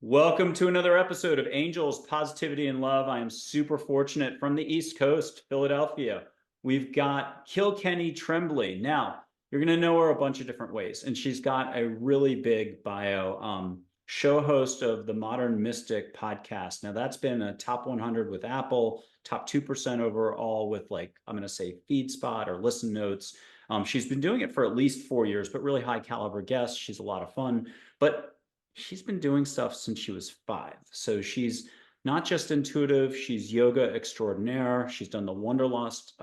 Welcome to another episode of Angels, Positivity, and Love. I am super fortunate from the East Coast, Philadelphia. We've got Kilkenny Tremblay. Now, you're going to know her a bunch of different ways, and she's got a really big bio. Show host of the Modern Mystic podcast. Now, that's been a top 100 with Apple, top 2% overall with, like, I'm going to say FeedSpot or Listen Notes. She's been doing it for at least 4 years, but really high caliber guests. She's a lot of fun. But she's been doing stuff since she was 5. So she's not just intuitive, she's yoga extraordinaire. She's done the Wanderlust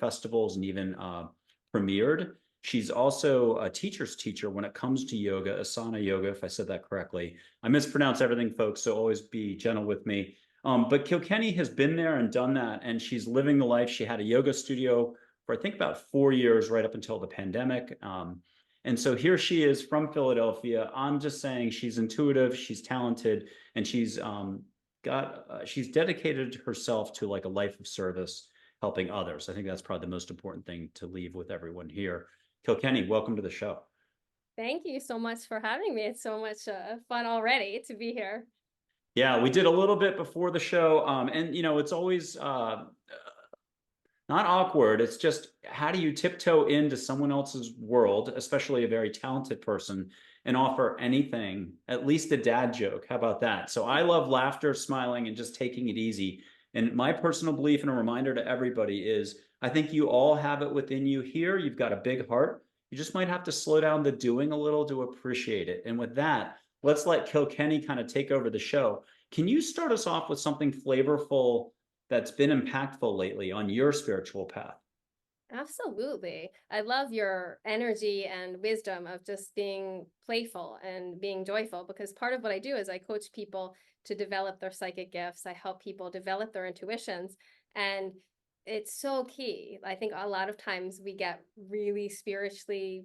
festivals and even premiered. She's also a teacher's teacher when it comes to yoga, asana yoga, if I said that correctly. I mispronounce everything, folks, so always be gentle with me. But Kilkenny has been there and done that, and she's living the life. She had a yoga studio for, I think, about 4 years, right up until the pandemic. And so here she is from Philadelphia. I'm just saying she's intuitive, she's talented, and she's dedicated herself to like a life of service, helping others. I think that's probably the most important thing to leave with everyone here. Kilkenny, welcome to the show. Thank you so much for having me. It's so much fun already to be here. Yeah, we did a little bit before the show, and it's always not awkward. It's just how do you tiptoe into someone else's world, especially a very talented person, and offer anything, at least a dad joke. How about that? So I love laughter, smiling, and just taking it easy. And my personal belief and a reminder to everybody is I think you all have it within you here. You've got a big heart. You just might have to slow down the doing a little to appreciate it. And with that, let's let Kilkenny kind of take over the show. Can you start us off with something flavorful that's been impactful lately on your spiritual path? Absolutely. I love your energy and wisdom of just being playful and being joyful, because part of what I do is I coach people to develop their psychic gifts. I help people develop their intuitions. And it's so key. I think a lot of times we get really spiritually,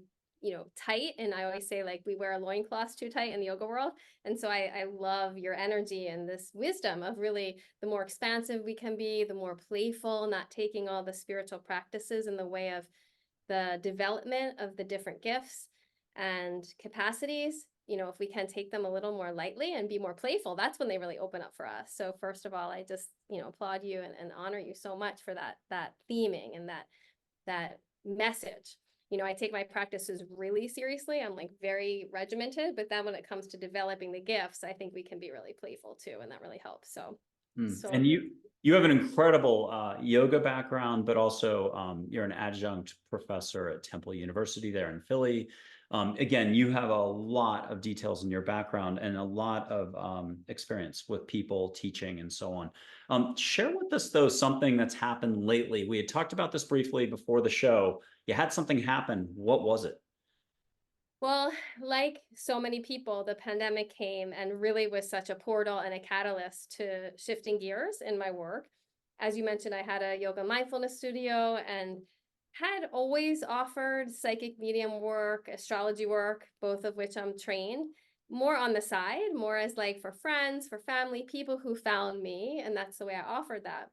tight. And I always say, like, we wear loincloths too tight in the yoga world. And so I love your energy and this wisdom of really the more expansive we can be, the more playful, not taking all the spiritual practices in the way of the development of the different gifts and capacities. If we can take them a little more lightly and be more playful, that's when they really open up for us. So first of all, I just, applaud you and honor you so much for that theming and that message. I take my practices really seriously. I'm like very regimented, but then when it comes to developing the gifts, I think we can be really playful too, and that really helps. So And you have an incredible yoga background, but also you're an adjunct professor at Temple University there in Philly. Again, you have a lot of details in your background and a lot of experience with people teaching and so on. Share with us, though, something that's happened lately. We had talked about this briefly before the show. You had something happen. What was it? Well, like so many people, the pandemic came and really was such a portal and a catalyst to shifting gears in my work. As you mentioned, I had a yoga mindfulness studio and had always offered psychic medium work, astrology work, both of which I'm trained, more on the side, more as like for friends, for family, people who found me. And that's the way I offered that.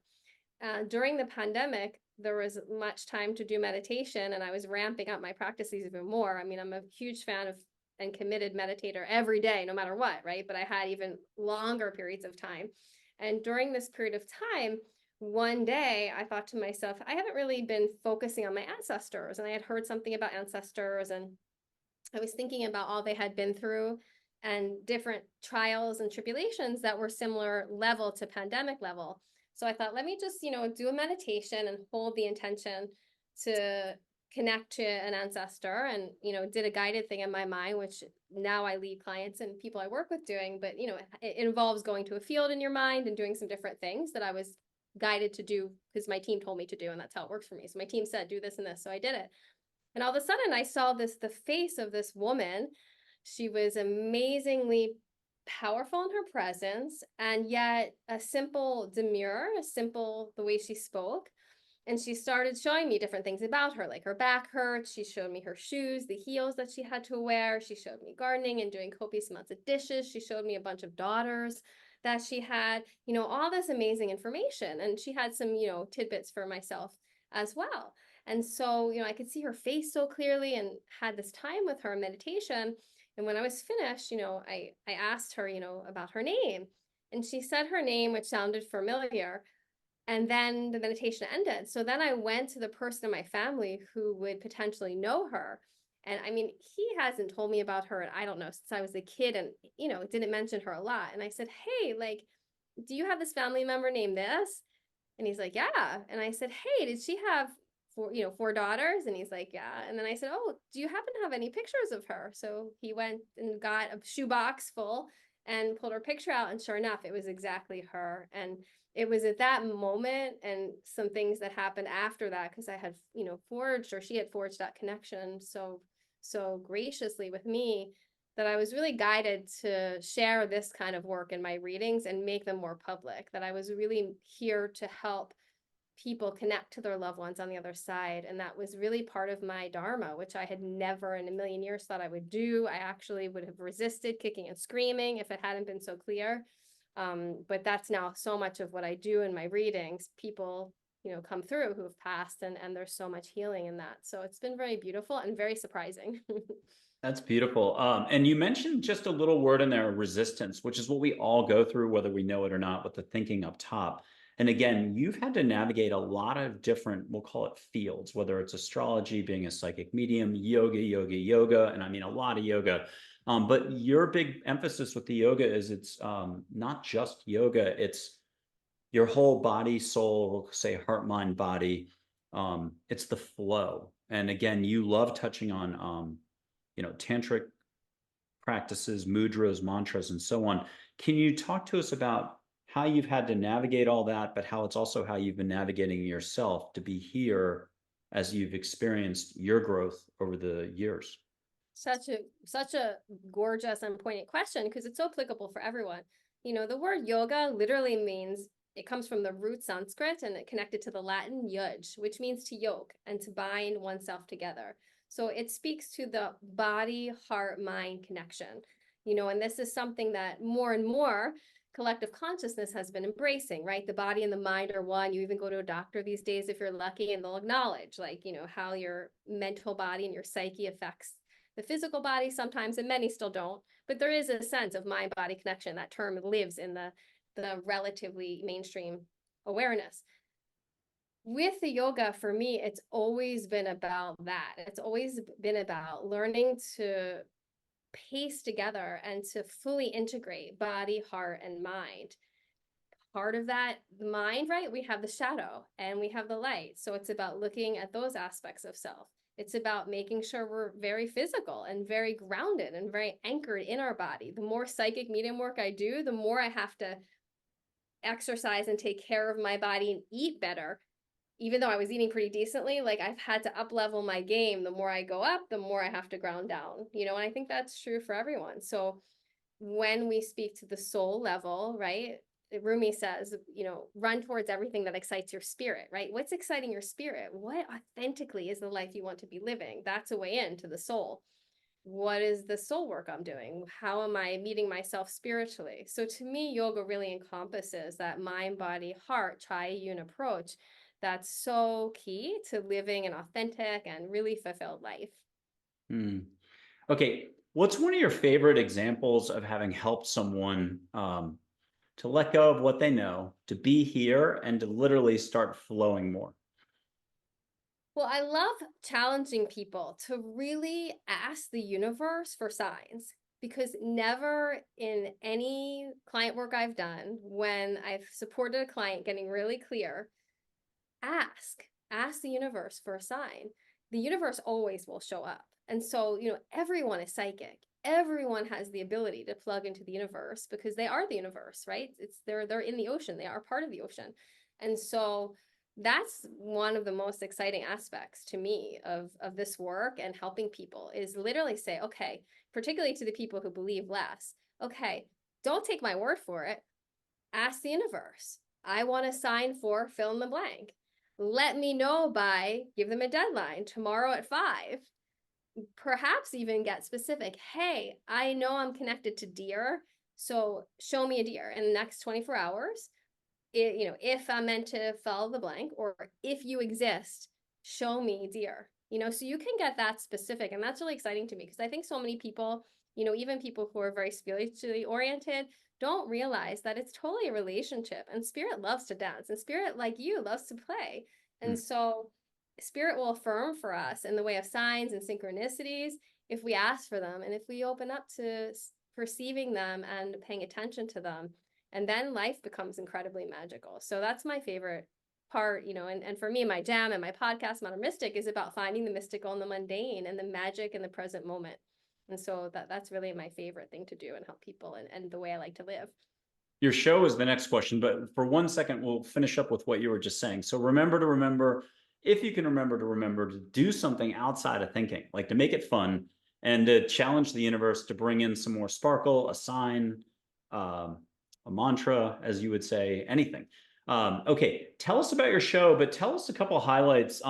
During the pandemic, there was much time to do meditation, and I was ramping up my practices even more. I mean, I'm a huge fan of and committed meditator every day, no matter what, right? But I had even longer periods of time. And during this period of time, one day I thought to myself, I haven't really been focusing on my ancestors. And I had heard something about ancestors, and I was thinking about all they had been through and different trials and tribulations that were similar level to pandemic level. So I thought, let me just, do a meditation and hold the intention to connect to an ancestor, and, did a guided thing in my mind, which now I lead clients and people I work with doing. But, it involves going to a field in your mind and doing some different things that I was guided to do because my team told me to do. And that's how it works for me. So my team said, do this and this. So I did it. And all of a sudden I saw the face of this woman. She was amazingly powerful in her presence, and yet a simple demure, the way she spoke. And she started showing me different things about her, like her back hurt. She showed me her shoes, the heels that she had to wear. She showed me gardening and doing copious amounts of dishes. She showed me a bunch of daughters that she had, all this amazing information. And she had some, tidbits for myself as well. And so, I could see her face so clearly and had this time with her in meditation. And when I was finished, I asked her, about her name. And she said her name, which sounded familiar. And then the meditation ended. So then I went to the person in my family who would potentially know her. And I mean, he hasn't told me about her, and I don't know, since I was a kid, and, didn't mention her a lot. And I said, hey, like, do you have this family member named this? And he's like, yeah. And I said, hey, did she have four daughters? And he's like, yeah. And then I said, oh, do you happen to have any pictures of her? So he went and got a shoebox full and pulled her picture out. And sure enough, it was exactly her. And it was at that moment and some things that happened after that, because I had, she had forged that connection so graciously with me, that I was really guided to share this kind of work in my readings and make them more public, that I was really here to help people connect to their loved ones on the other side. And that was really part of my dharma, which I had never in a million years thought I would do. I actually would have resisted kicking and screaming if it hadn't been so clear. But that's now so much of what I do in my readings. People, come through who have passed, and there's so much healing in that. So it's been very beautiful and very surprising. That's beautiful. And you mentioned just a little word in there, resistance, which is what we all go through, whether we know it or not, with the thinking up top. And again, you've had to navigate a lot of different, we'll call it fields, whether it's astrology, being a psychic medium, yoga, and I mean a lot of yoga. But your big emphasis with the yoga is it's not just yoga, it's your whole body, soul, we'll say heart, mind, body. It's the flow. And again, you love touching on tantric practices, mudras, mantras, and so on. Can you talk to us about how you've had to navigate all that, but how it's also how you've been navigating yourself to be here as you've experienced your growth over the years? Such a gorgeous and poignant question, because it's so applicable for everyone. The word yoga literally means, it comes from the root Sanskrit and it connected to the Latin yuj, which means to yoke and to bind oneself together. So it speaks to the body, heart, mind connection. And this is something that more and more collective consciousness has been embracing, right? The body and the mind are one. You even go to a doctor these days if you're lucky, and they'll acknowledge, like, how your mental body and your psyche affects the physical body sometimes, and many still don't. But there is a sense of mind body connection. That term lives in the relatively mainstream awareness. With the yoga, for me, it's always been about that. It's always been about learning to pace together and to fully integrate body, heart, and mind. Part of that mind, right? We have the shadow and we have the light. So it's about looking at those aspects of self. It's about making sure we're very physical and very grounded and very anchored in our body. The more psychic medium work I do, the more I have to exercise and take care of my body and eat better. Even though I was eating pretty decently, like, I've had to up level my game. The more I go up, the more I have to ground down, and I think that's true for everyone. So when we speak to the soul level, right? Rumi says, run towards everything that excites your spirit, right? What's exciting your spirit? What authentically is the life you want to be living? That's a way into the soul. What is the soul work I'm doing? How am I meeting myself spiritually? So to me, yoga really encompasses that mind, body, heart, tri-yun approach that's so key to living an authentic and really fulfilled life. Okay. What's one of your favorite examples of having helped someone to let go of what they know, to be here, and to literally start flowing more? Well, I love challenging people to really ask the universe for signs, because never in any client work I've done, when I've supported a client getting really clear, ask the universe for a sign. The universe always will show up. And so, everyone is psychic. Everyone has the ability to plug into the universe, because they are the universe, right? They're in the ocean. They are part of the ocean. And so that's one of the most exciting aspects to me of this work and helping people, is literally say, okay, particularly to the people who believe less, okay, don't take my word for it. Ask the universe. I want a sign for fill in the blank. Let me know by, give them a deadline, tomorrow at 5. Perhaps even get specific. Hey, I know I'm connected to deer, so show me a deer in the next 24 hours. If I'm meant to fill the blank, or if you exist, show me deer. So you can get that specific. And that's really exciting to me, because I think so many people even people who are very spiritually oriented don't realize that it's totally a relationship, and spirit loves to dance, and spirit, like you, loves to play. And so spirit will affirm for us in the way of signs and synchronicities if we ask for them, and if we open up to perceiving them and paying attention to them. And then life becomes incredibly magical. So that's my favorite part, and for me, my jam and my podcast, Modern Mystic, is about finding the mystical and the mundane and the magic in the present moment. And so that's really my favorite thing to do and help people, and the way I like to live. Your show is the next question, but for 1 second, we'll finish up with what you were just saying. So remember, if you can remember to do something outside of thinking, like to make it fun and to challenge the universe to bring in some more sparkle, a sign, a mantra, as you would say, anything. Okay, tell us about your show, but tell us a couple of highlights.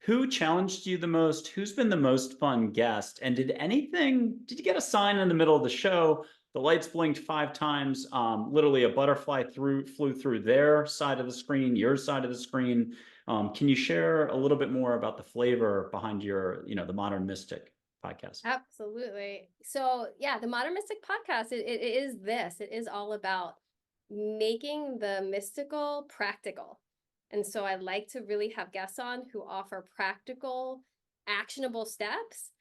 Who challenged you the most? Who's been the most fun guest? And did you get a sign in the middle of the show? The lights blinked 5 times. Literally a butterfly flew through their side of the screen, your side of the screen. Can you share a little bit more about the flavor behind your, the Modern Mystic podcast? Absolutely. So yeah, the Modern Mystic podcast, it is this. It is all about making the mystical practical. And so I like to really have guests on who offer practical, actionable steps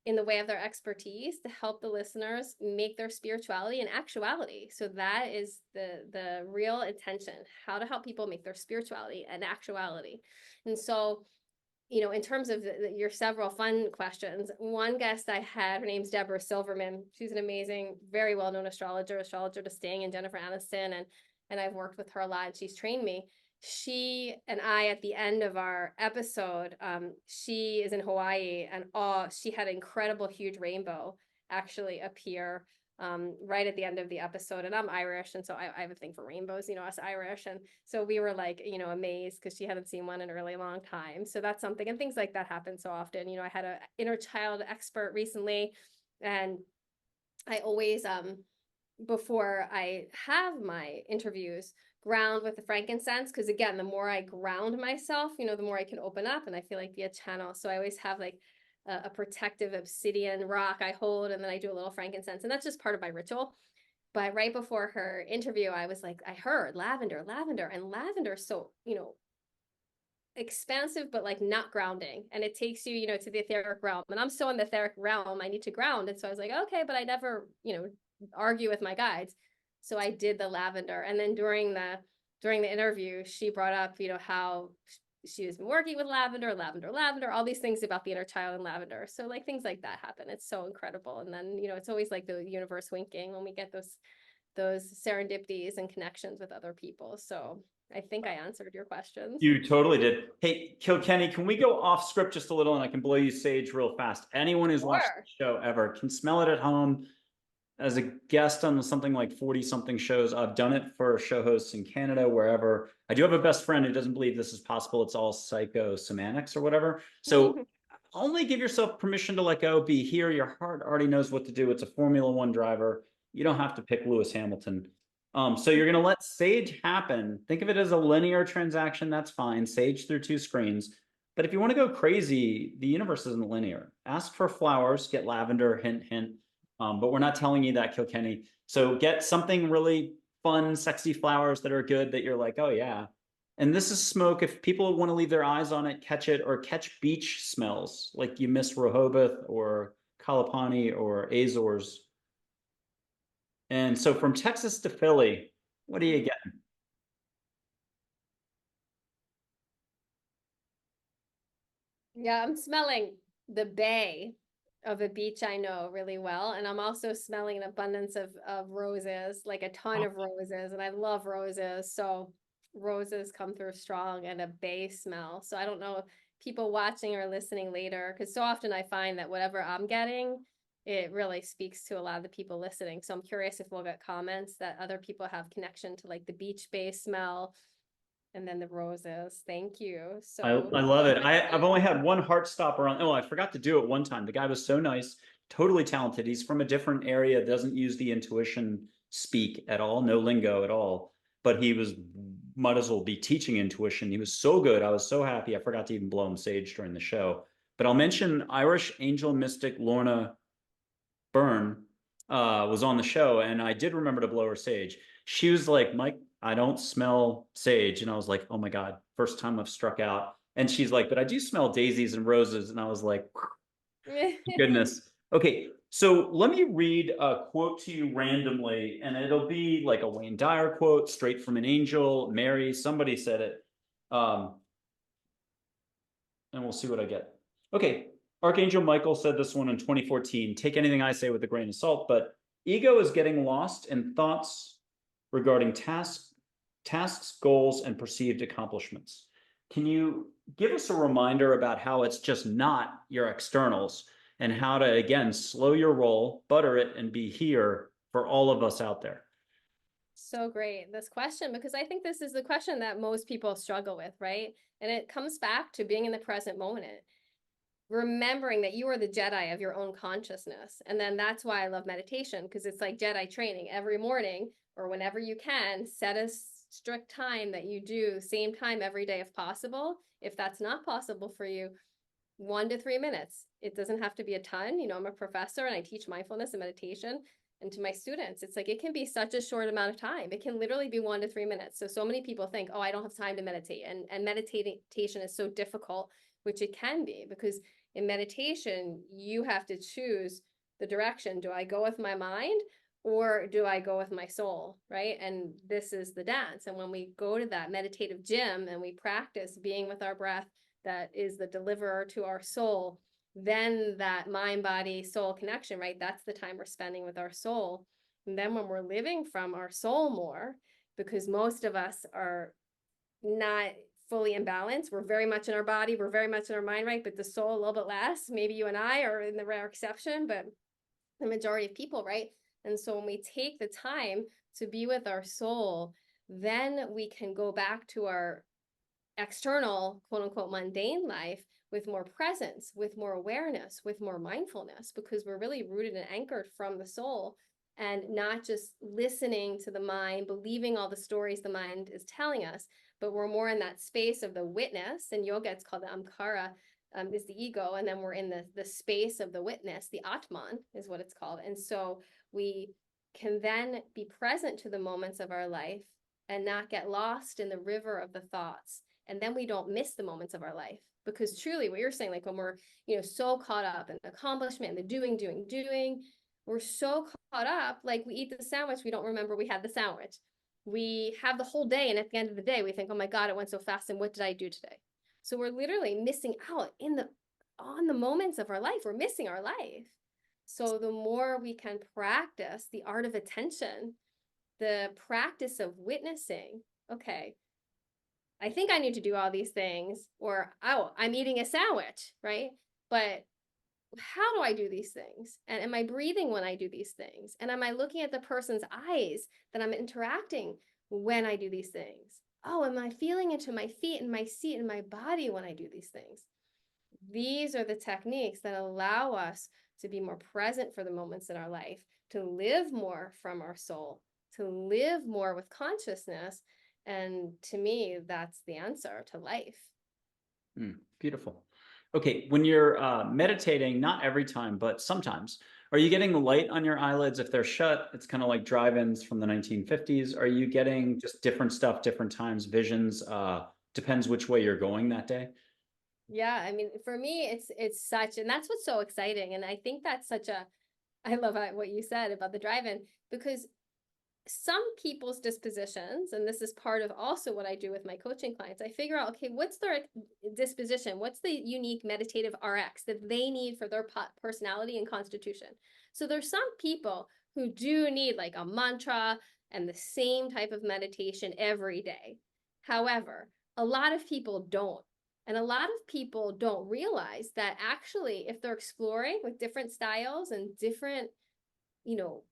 in the way of their expertise to help the listeners make their spirituality an actuality. So that is the real intention, how to help people make their spirituality an actuality. And so, in terms of your several fun questions, one guest I had, her name's Deborah Silverman. She's an amazing, very well-known astrologer to Sting and Jennifer Aniston, and I've worked with her a lot, and she's trained me. She and I, at the end of our episode, she is in Hawaii, and she had an incredible, huge rainbow actually appear right at the end of the episode. And I'm Irish, and so I have a thing for rainbows, us Irish. And so we were like, amazed because she hadn't seen one in a really long time. So that's something, and things like that happen so often. I had an inner child expert recently, and I always, before I have my interviews, ground with the frankincense, because again, the more I ground myself, the more I can open up, and I feel like be a channel. So I always have like a protective obsidian rock I hold, and then I do a little frankincense, and that's just part of my ritual. But right before her interview, I was like, I heard lavender, and lavender, so expansive, but like not grounding, and it takes you, to the etheric realm, and I'm so in the etheric realm, I need to ground. And so I was like, okay, but I never, argue with my guides. So I did the lavender, and then during the interview, she brought up, how she has been working with lavender, all these things about the inner child and lavender. So like things like that happen. It's so incredible. And then, it's always like the universe winking when we get those serendipities and connections with other people. So I think I answered your questions. You totally did. Hey, Kilkenny, can we go off script just a little, and I can blow you sage real fast? Anyone who's watched the show ever can smell it at home. As a guest on something like 40-something shows, I've done it for show hosts in Canada, wherever. I do have a best friend who doesn't believe this is possible. It's all psychosomatics or whatever. So only give yourself permission to let go, be here. Your heart already knows what to do. It's a Formula One driver. You don't have to pick Lewis Hamilton. So you're going to let sage happen. Think of it as a linear transaction. That's fine. Sage through 2 screens. But if you want to go crazy, the universe isn't linear. Ask for flowers, get lavender, hint, hint. But we're not telling you that, Kilkenny. So get something really fun, sexy flowers that are good that you're like, oh yeah. And this is smoke. If people want to leave their eyes on it, catch it, or catch beach smells like you miss Rehoboth or Kalapani or Azores. And so from Texas to Philly, what do you get? Yeah, I'm smelling the bay of a beach I know really well. And I'm also smelling an abundance of roses, like a ton of roses. And I love roses. So roses come through strong, and a bay smell. So I don't know if people watching or listening later, because so often I find that whatever I'm getting, it really speaks to a lot of the people listening. So I'm curious if we'll get comments that other people have connection to like the beach bay smell. And then the roses. Thank you. So I love it. I've only had one heart stopper on. Oh, I forgot to do it one time. The guy was so nice, totally talented. He's from a different area, doesn't use the intuition speak at all, no lingo at all. But he might as well be teaching intuition. He was so good. I was so happy. I forgot to even blow him sage during the show. But I'll mention Irish angel mystic Lorna Byrne was on the show, and I did remember to blow her sage. She was like, Mike, I don't smell sage. And I was like, oh my God, first time I've struck out. And she's like, but I do smell daisies and roses. And I was like, goodness. Okay, so let me read a quote to you randomly, and it'll be like a Wayne Dyer quote, straight from an angel, Mary, somebody said it. And we'll see what I get. Okay, Archangel Michael said this one in 2014. Take anything I say with a grain of salt, but ego is getting lost in thoughts regarding tasks, goals, and perceived accomplishments. Can you give us a reminder about how it's just not your externals and how to, again, slow your roll, butter it, and be here for all of us out there? So great, this question, because I think this is the question that most people struggle with, right? And it comes back to being in the present moment, remembering that you are the Jedi of your own consciousness. And then that's why I love meditation, because it's like Jedi training every morning or whenever you can, set a strict time that you do, same time every day if possible. If that's not possible for you, 1 to 3 minutes. It doesn't have to be a ton. You know, I'm a professor and I teach mindfulness and meditation. And to my students, it's like it can be such a short amount of time. It can literally be 1 to 3 minutes. So many people think, oh, I don't have time to meditate. And meditation is so difficult, which it can be, because in meditation, you have to choose the direction. Do I go with my mind or do I go with my soul, right? And this is the dance. And when we go to that meditative gym and we practice being with our breath, that is the deliverer to our soul, then that mind, body, soul connection, right? That's the time we're spending with our soul. And then when we're living from our soul more, because most of us are not fully in balance, we're very much in our body, we're very much in our mind, right? But the soul a little bit less. Maybe you and I are in the rare exception, but the majority of people, right? And so when we take the time to be with our soul, then we can go back to our external, quote unquote, mundane life with more presence, with more awareness, with more mindfulness, because we're really rooted and anchored from the soul and not just listening to the mind, believing all the stories the mind is telling us, but we're more in that space of the witness. In yoga, it's called the Amkara, is the ego. And then we're in the space of the witness, the Atman is what it's called. And so we can then be present to the moments of our life and not get lost in the river of the thoughts. And then we don't miss the moments of our life, because truly what you're saying, like when we're, so caught up in the accomplishment and the doing, we're so caught up, like we eat the sandwich, we don't remember we had the sandwich. We have the whole day, and at the end of the day, we think, oh my God, it went so fast, and what did I do today? So we're literally missing out on the moments of our life. We're missing our life. So the more we can practice the art of attention, the practice of witnessing, okay, I think I need to do all these things, or, oh, I'm eating a sandwich, right? But how do I do these things? And am I breathing when I do these things? And am I looking at the person's eyes that I'm interacting when I do these things? Oh, am I feeling into my feet and my seat and my body when I do these things? These are the techniques that allow us to be more present for the moments in our life, to live more from our soul, to live more with consciousness. And to me, that's the answer to life. Beautiful. Okay, when you're meditating, not every time, but sometimes, are you getting the light on your eyelids if they're shut? It's kind of like drive-ins from the 1950s. Are you getting just different stuff, different times, visions? Depends which way you're going that day. Yeah, I mean, for me, it's such, and that's what's so exciting. And I think that's such a, I love what you said about the drive-in, because some people's dispositions, and this is part of also what I do with my coaching clients, I figure out, okay, what's their disposition? What's the unique meditative RX that they need for their personality and constitution? So there's some people who do need like a mantra and the same type of meditation every day. However, a lot of people don't. And a lot of people don't realize that actually, if they're exploring with different styles and different, you know,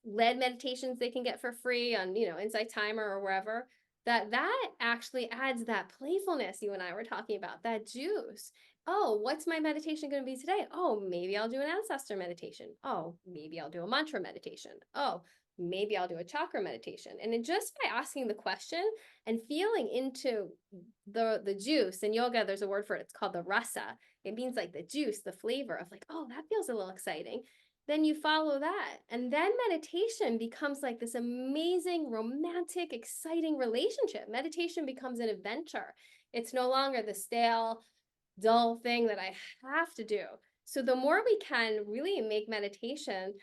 lead meditations they can get for free on, Insight Timer or wherever, that actually adds that playfulness you and I were talking about, that juice. Oh, what's my meditation going to be today? Oh, maybe I'll do an ancestor meditation. Oh, maybe I'll do a mantra meditation. Oh, maybe I'll do a chakra meditation. And then just by asking the question and feeling into the juice, in yoga, there's a word for it. It's called the rasa. It means like the juice, the flavor of like, oh, that feels a little exciting. then you follow that. And then meditation becomes like this amazing, romantic, exciting relationship. Meditation becomes an adventure. It's no longer the stale, dull thing that I have to do. So the more we can really make meditation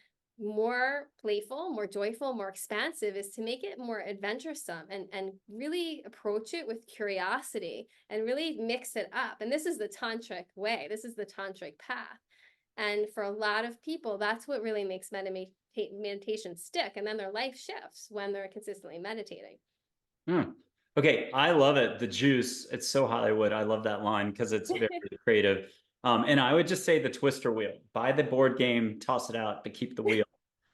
more playful, more joyful, more expansive, is to make it more adventuresome and really approach it with curiosity and really mix it up. And this is the tantric way. This is the tantric path. And for a lot of people, that's what really makes meditation stick. And then their life shifts when they're consistently meditating. Hmm. Okay, I love it. The juice. It's so Hollywood. I love that line because it's very creative. And I would just say the twister wheel. Buy the board game, toss it out, but keep the wheel.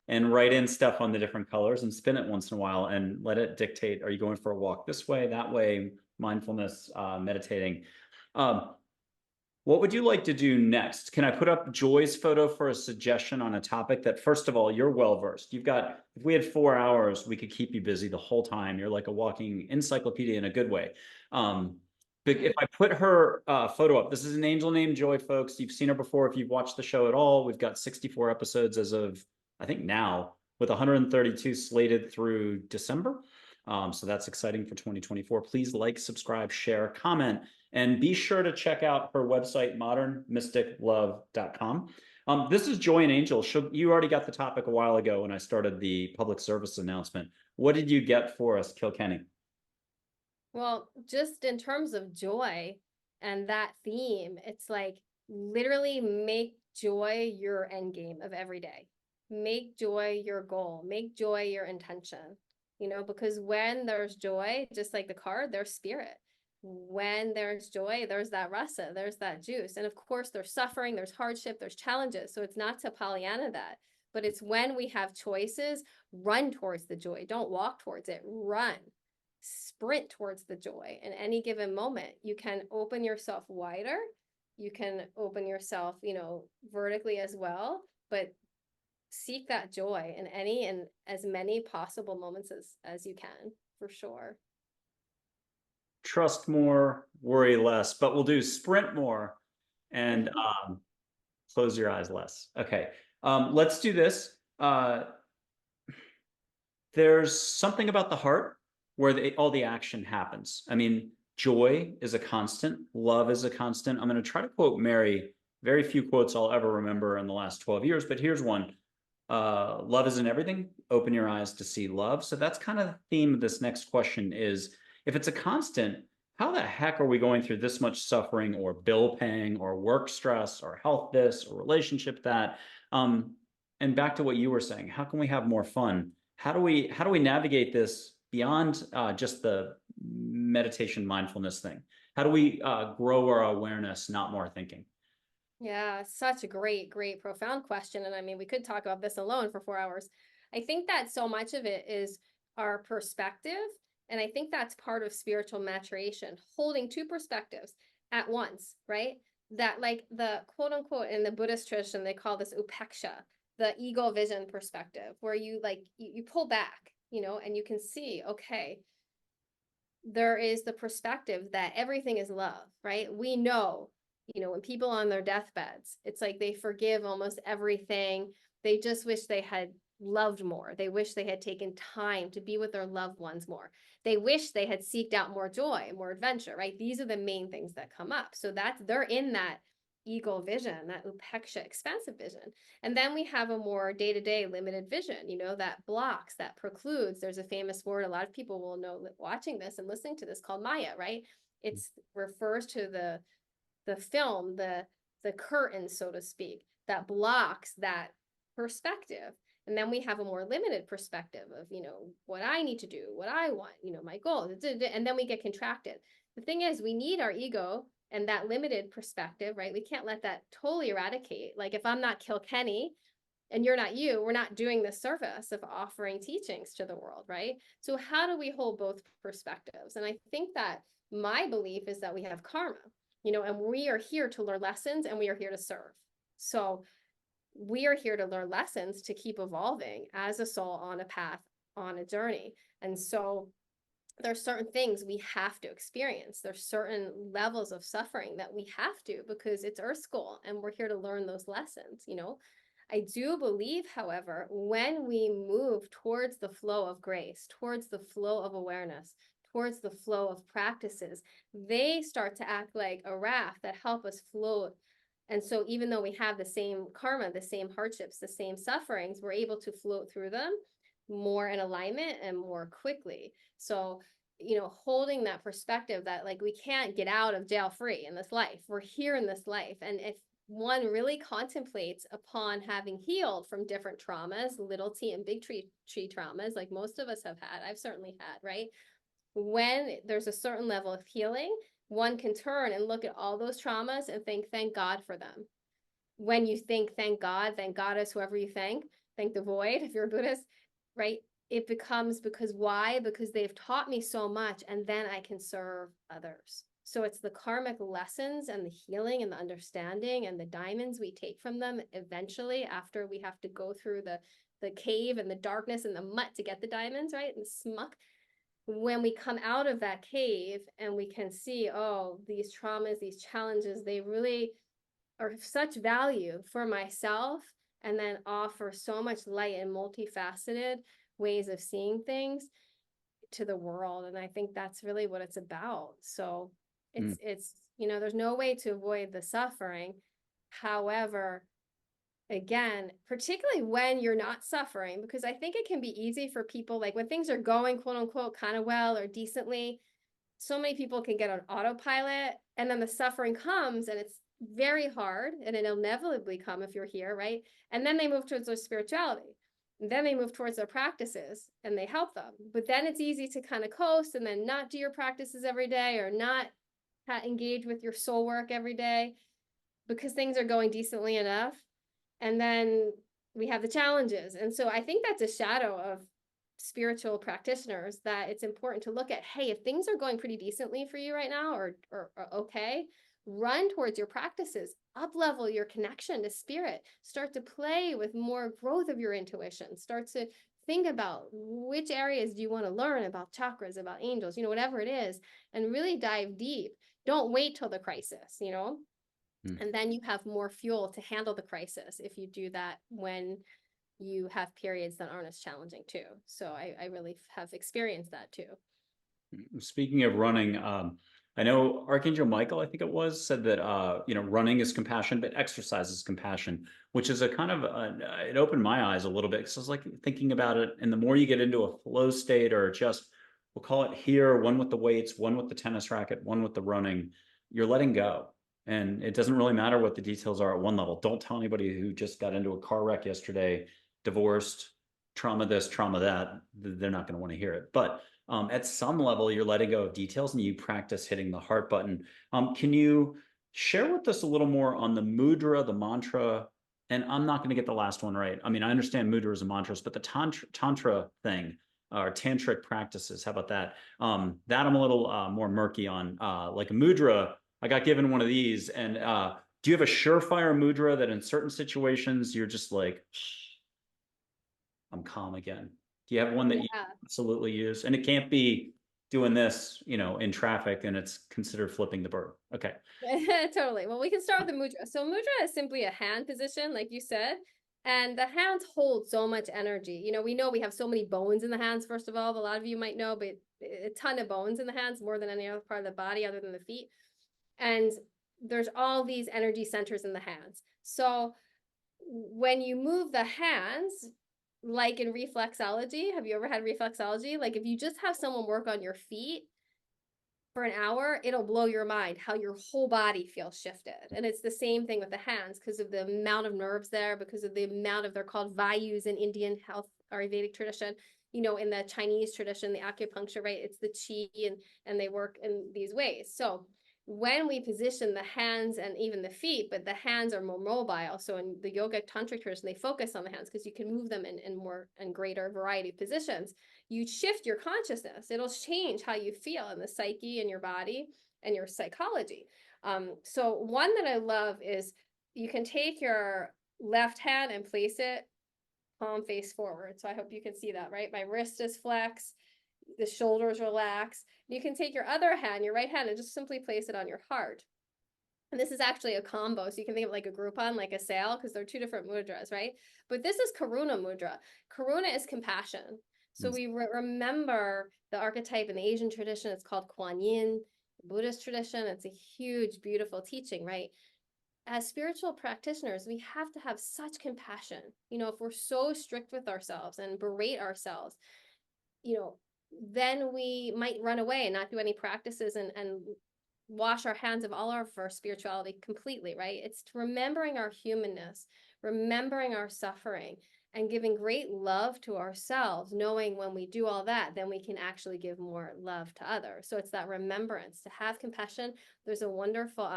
And write in stuff on the different colors and spin it once in a while and let it dictate. Are you going for a walk this way, that way? Mindfulness, meditating. Um, what would you like to do next? Can I put up Joy's photo for a suggestion on a topic that, first of all, you're well versed. You've got, if we had 4 hours, we could keep you busy the whole time. You're like a walking encyclopedia in a good way. But if I put her photo up, this is an angel named Joy, folks. You've seen her before if you've watched the show at all. We've got 64 episodes as of, I think now, with 132 slated through December. So that's exciting for 2024. Please like, subscribe, share, comment, and be sure to check out her website, modernmysticlove.com. This is Joy and Angel. You already got the topic a while ago when I started the public service announcement. What did you get for us, Kilkenny? Well, just in terms of joy and that theme, it's like literally make joy your end game of every day. Make joy your goal. Make joy your intention. Because when there's joy, just like the card, there's spirit. When there's joy, there's that rasa, there's that juice. And of course, there's suffering, there's hardship, there's challenges. So it's not to Pollyanna that, but it's when we have choices, run towards the joy. Don't walk towards it, run. Sprint towards the joy in any given moment. You can open yourself wider. You can open yourself, vertically as well, but seek that joy in any and as many possible moments as you can, for sure. Trust more, worry less, but we'll do sprint more and close your eyes less. Okay, let's do this. There's something about the heart where all the action happens. I mean, joy is a constant, love is a constant. I'm going to try to quote Mary. Very few quotes I'll ever remember in the last 12 years, but here's one. Love isn't everything. Open your eyes to see love. So that's kind of the theme of this next question is, if it's a constant, how the heck are we going through this much suffering or bill paying or work stress or health this or relationship that? And back to what you were saying, how can we have more fun? How do we navigate this beyond just the meditation mindfulness thing? How do we grow our awareness, not more thinking? Yeah, such a great, great, profound question. And I mean, we could talk about this alone for 4 hours. I think that so much of it is our perspective. And I think that's part of spiritual maturation, holding two perspectives at once, right? That, like, the quote unquote in the Buddhist tradition, they call this upeksha, the ego vision perspective, where you pull back, and you can see, okay, there is the perspective that everything is love, right? We know, when people on their deathbeds, it's like they forgive almost everything. They just wish they had loved more. They wish they had taken time to be with their loved ones more. They wish they had seeked out more joy, more adventure, right? These are the main things that come up. So they're in that ego vision, that upeksha, expansive vision. And then we have a more day-to-day limited vision, that blocks, that precludes. There's a famous word a lot of people will know watching this and listening to this called Maya, right? It refers to the film, the curtain, so to speak, that blocks that perspective. And then we have a more limited perspective of, what I need to do, what I want, my goals. And then we get contracted. The thing is, we need our ego and that limited perspective, right? We can't let that totally eradicate. Like, if I'm not Kilkenny and you're not you, we're not doing the service of offering teachings to the world, right? So how do we hold both perspectives? And I think that my belief is that we have karma, and we are here to learn lessons and we are here to serve. So we are here to learn lessons to keep evolving as a soul on a path, on a journey. And so there's certain things we have to experience. There's certain levels of suffering that we have to, because it's Earth School and we're here to learn those lessons, I do believe, however, when we move towards the flow of grace, towards the flow of awareness, towards the flow of practices, they start to act like a raft that help us float. And so even though we have the same karma, the same hardships, the same sufferings, we're able to float through them more in alignment and more quickly. So, holding that perspective that like we can't get out of jail free in this life. We're here in this life. And if one really contemplates upon having healed from different traumas, little t and big tree traumas, like most of us have had, I've certainly had, right? When there's a certain level of healing, one can turn and look at all those traumas and think, thank God for them. When you think, thank God, thank Goddess, whoever you thank the void, if you're a Buddhist, right? It becomes because why? Because they've taught me so much, and then I can serve others. So it's the karmic lessons and the healing and the understanding and the diamonds we take from them eventually after we have to go through the cave and the darkness and the muck to get the diamonds, right? And the smuck. When we come out of that cave and we can see, oh, these traumas, these challenges, they really are of such value for myself, and then offer so much light and multifaceted ways of seeing things to the world. And I think that's really what it's about. So it's there's no way to avoid the suffering. However, again, particularly when you're not suffering, because I think it can be easy for people, like when things are going quote unquote kind of well or decently, so many people can get on autopilot, and then the suffering comes and it's very hard, and it'll inevitably come if you're here, right? And then they move towards their spirituality, and then they move towards their practices and they help them. But then it's easy to kind of coast and then not do your practices every day, or not engage with your soul work every day because things are going decently enough. And then we have the challenges. And so I think that's a shadow of spiritual practitioners, that it's important to look at, hey, if things are going pretty decently for you right now, or okay, run towards your practices, up level your connection to spirit, start to play with more growth of your intuition, start to think about which areas do you want to learn about, chakras, about angels, whatever it is, and really dive deep. Don't wait till the crisis, and then you have more fuel to handle the crisis if you do that when you have periods that aren't as challenging too. So I really have experienced that too. Speaking of running, I know Archangel Michael, I think it was, said that running is compassion, but exercise is compassion, which is a kind of it opened my eyes a little bit, because I was like thinking about it. And the more you get into a flow state, or just, we'll call it here, one with the weights, one with the tennis racket, one with the running, you're letting go. And it doesn't really matter what the details are at one level. Don't tell anybody who just got into a car wreck yesterday, divorced, trauma this, trauma that. They're not going to want to hear it. But at some level, you're letting go of details and you practice hitting the heart button. Can you share with us a little more on the mudra, the mantra? And I'm not going to get the last one right. I mean, I understand mudras and mantras, but the tantra thing, or tantric practices, how about that? That I'm a little more murky on. Like a mudra, I got given one of these, and do you have a surefire mudra that in certain situations you're just like, I'm calm again? Do you have one that you absolutely use? And it can't be doing this, in traffic, and it's considered flipping the bird. Okay. Totally. Well, we can start with the mudra. So mudra is simply a hand position, like you said, and the hands hold so much energy. We know we have so many bones in the hands, first of all. A lot of you might know, but a ton of bones in the hands, more than any other part of the body other than the feet. And there's all these energy centers in the hands. So when you move the hands, like in reflexology, have you ever had reflexology? Like if you just have someone work on your feet for an hour, it'll blow your mind how your whole body feels shifted. And it's the same thing with the hands, because of the amount of nerves there, because of the amount of, they're called vayus in Indian health Ayurvedic tradition. In the Chinese tradition, the acupuncture, right? It's the qi, and they work in these ways. So when we position the hands and even the feet, but the hands are more mobile. So in the yogic tantric tradition, they focus on the hands because you can move them in more and greater variety of positions. You shift your consciousness. It'll change how you feel in the psyche and your body and your psychology. So one that I love is you can take your left hand and place it palm face forward. So I hope you can see that, right? My wrist is flexed. The shoulders relax. You can take your other hand, your right hand, and just simply place it on your heart. And this is actually a combo. So you can think of like a Groupon, like a sale, because they're two different mudras, right? But this is Karuna mudra. Karuna is compassion. So we remember the archetype in the Asian tradition. It's called Kuan Yin. Buddhist tradition. It's a huge, beautiful teaching, right? As spiritual practitioners, we have to have such compassion. You know, if we're so strict with ourselves and berate ourselves, you know, then we might run away and not do any practices and wash our hands of all of our spirituality completely, right? It's remembering our humanness, remembering our suffering, and giving great love to ourselves, knowing when we do all that, then we can actually give more love to others. So it's that remembrance to have compassion. There's a wonderful,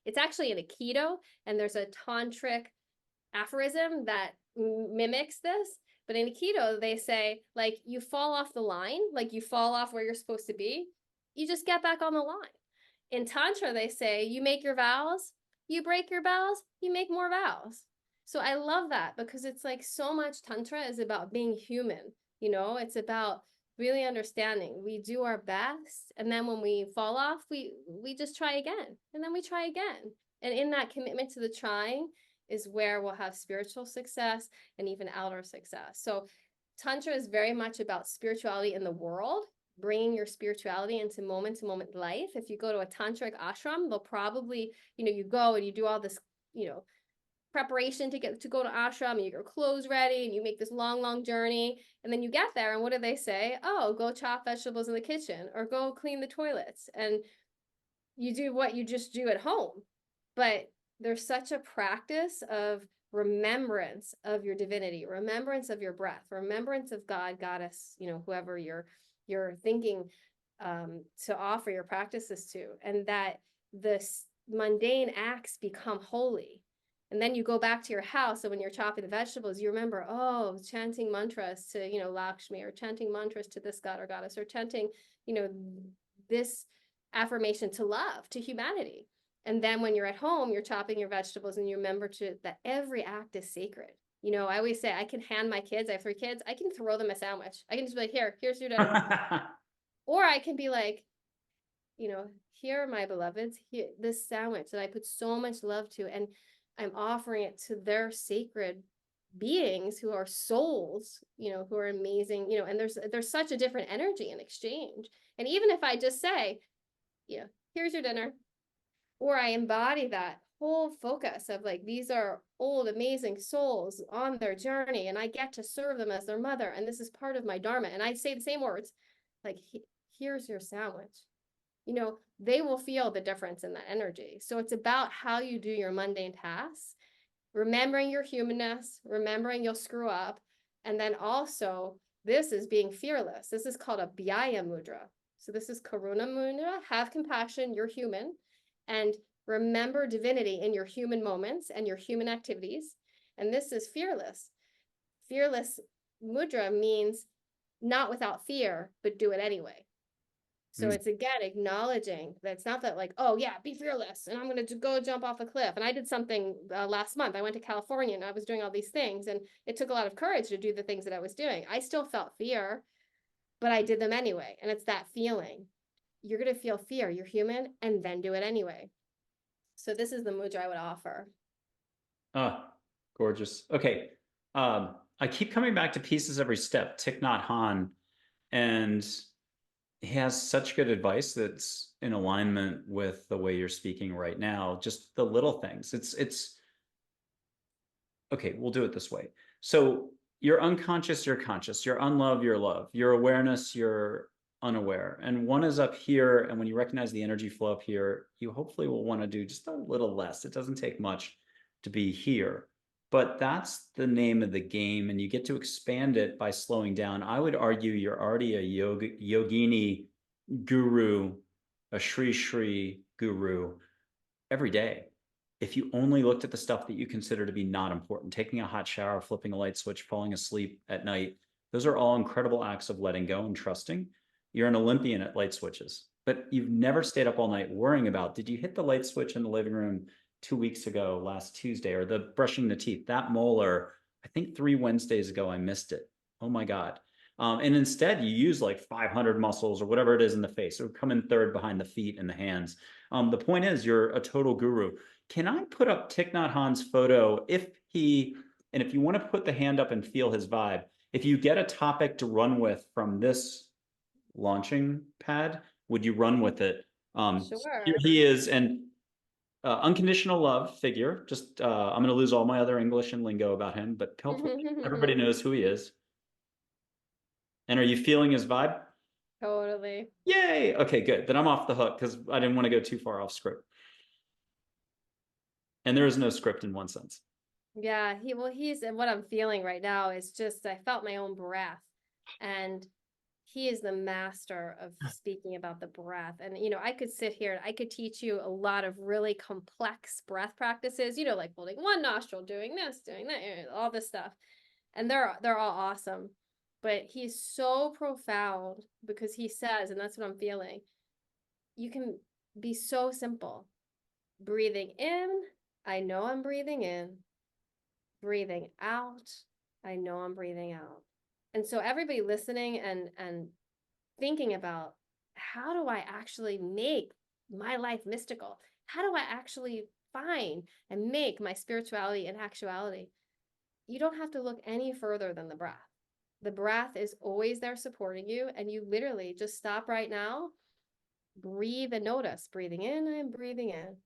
it's actually in Aikido, and there's a tantric aphorism that mimics this. But in Aikido, they say, like, you fall off the line, like you fall off where you're supposed to be, you just get back on the line. In Tantra, they say, you make your vows, you break your vows, you make more vows. So I love that because it's like so much Tantra is about being human, you know, it's about really understanding. We do our best, and then when we fall off, we just try again, and then we try again. And in that commitment to the trying is where we'll have spiritual success and even outer success. So Tantra is very much about spirituality in the world, bringing your spirituality into moment to moment life. If you go to a tantric ashram, they'll probably, you know, you go and you do all this, you know, preparation to go to ashram, and you get your clothes ready and you make this long journey, and then you get there, and what do they say? Oh, go chop vegetables in the kitchen or go clean the toilets, and you do what you just do at home. But there's such a practice of remembrance of your divinity, remembrance of your breath, remembrance of God, goddess, you know, whoever you're thinking to offer your practices to, and that the mundane acts become holy. And then you go back to your house, and when you're chopping the vegetables, you remember, oh, chanting mantras to, you know, Lakshmi, or chanting mantras to this god or goddess, or chanting, you know, this affirmation to love, to humanity. And then when you're at home, you're chopping your vegetables, and you remember that every act is sacred. You know, I always say I can hand my kids, I have 3 kids, I can throw them a sandwich. I can just be like, here's your dinner. Or I can be like, you know, here, my beloveds, here, this sandwich that I put so much love to, and I'm offering it to their sacred beings who are souls, you know, who are amazing, you know, and there's such a different energy in exchange. And even if I just say, you know, here's your dinner, or I embody that whole focus of like, these are old, amazing souls on their journey, and I get to serve them as their mother, and this is part of my dharma. And I say the same words, like, here's your sandwich. You know, they will feel the difference in that energy. So it's about how you do your mundane tasks, remembering your humanness, remembering you'll screw up. And then also, this is being fearless. This is called a Byaya mudra. So this is Karuna mudra, have compassion, you're human, and remember divinity in your human moments and your human activities. And this is fearless. Fearless mudra means not without fear, but do it anyway. So it's again acknowledging that it's not that like, oh yeah, be fearless and I'm going to go jump off a cliff. And I did something last month. I went to California and I was doing all these things, and it took a lot of courage to do the things that I was doing. I still felt fear, but I did them anyway. And it's that feeling. You're going to feel fear. You're human, and then do it anyway. So this is the mudra I would offer. Oh, gorgeous. Okay. I keep coming back to pieces every step, Thich Nhat Hanh, and he has such good advice that's in alignment with the way you're speaking right now. Just the little things. It's okay. We'll do it this way. So you're unconscious, you're conscious, you're unloved, you're love, your awareness, you're unaware. And one is up here. And when you recognize the energy flow up here, you hopefully will want to do just a little less. It doesn't take much to be here. But that's the name of the game, and you get to expand it by slowing down. I would argue you're already a yogini guru, a Sri Sri guru every day. If you only looked at the stuff that you consider to be not important, taking a hot shower, flipping a light switch, falling asleep at night, those are all incredible acts of letting go and trusting. You're an Olympian at light switches, but you've never stayed up all night worrying about, did you hit the light switch in the living room 2 weeks ago, last Tuesday, or the brushing the teeth, that molar, I think 3 Wednesdays ago, I missed it. Oh my God. And instead, you use like 500 muscles or whatever it is in the face. It would come in third behind the feet and the hands. The point is, you're a total guru. Can I put up Thich Nhat Hanh's photo and if you want to put the hand up and feel his vibe, if you get a topic to run with from this launching pad, would you run with it? Here Sure. he is, and unconditional love figure. Just I'm going to lose all my other English and lingo about him, but hopefully everybody knows who he is. And are you feeling his vibe? Totally. Yay! Okay, good. Then I'm off the hook because I didn't want to go too far off script. And there is no script in one sense. Yeah, he's and what I'm feeling right now is just I felt my own breath, and he is the master of speaking about the breath. And I could sit here and I could teach you a lot of really complex breath practices, like holding one nostril, doing this, doing that, all this stuff. And they're all awesome. But he's so profound because he says, and that's what I'm feeling, you can be so simple. Breathing in, I know I'm breathing in. Breathing out, I know I'm breathing out. And so everybody listening and thinking about, how do I actually make my life mystical? How do I actually find and make my spirituality an actuality? You don't have to look any further than the breath. The breath is always there supporting you, and you literally just stop right now, breathe and notice. Breathing in, I am breathing in.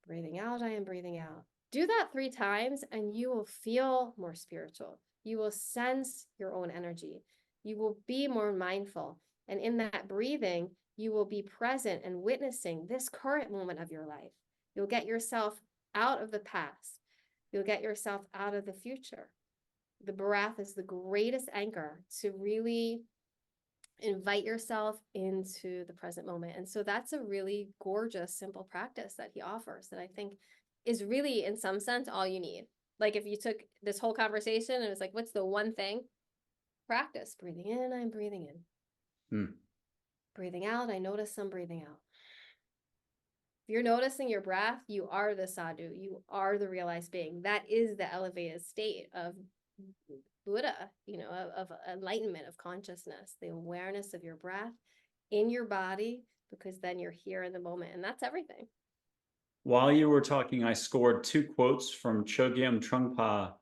Breathing out, I am breathing out. Do that 3 times and you will feel more spiritual. You will sense your own energy. You will be more mindful. And in that breathing, you will be present and witnessing this current moment of your life. You'll get yourself out of the past. You'll get yourself out of the future. The breath is the greatest anchor to really invite yourself into the present moment. And so that's a really gorgeous, simple practice that he offers that I think is really, in some sense, all you need. Like if you took this whole conversation and it was like, what's the one thing? Practice breathing in, I'm breathing in. Breathing out, I notice I'm breathing out. If you're noticing your breath, you are the sadhu. You are the realized being. That is the elevated state of Buddha, of enlightenment, of consciousness, the awareness of your breath in your body, because then you're here in the moment, and that's everything. While you were talking, I scored 2 quotes from Chogyam Trungpa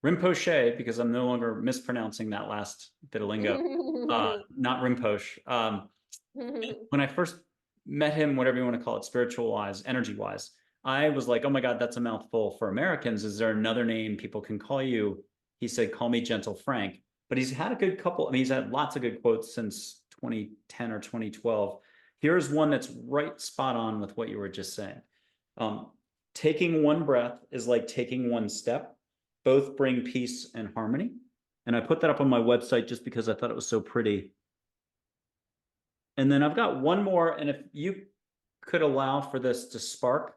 Rinpoche, because I'm no longer mispronouncing that last bit of lingo. Not Rinpoche. When I first met him, whatever you want to call it, spiritual wise, energy wise, I was like, oh my God, that's a mouthful for Americans. Is there another name people can call you? He said, call me Gentle Frank. But he's had a good couple. I mean, he's had lots of good quotes since 2010 or 2012. Here's one that's right spot on with what you were just saying. Taking one breath is like taking one step. Both bring peace and harmony. And I put that up on my website just because I thought it was so pretty. And then I've got one more, and if you could allow for this to spark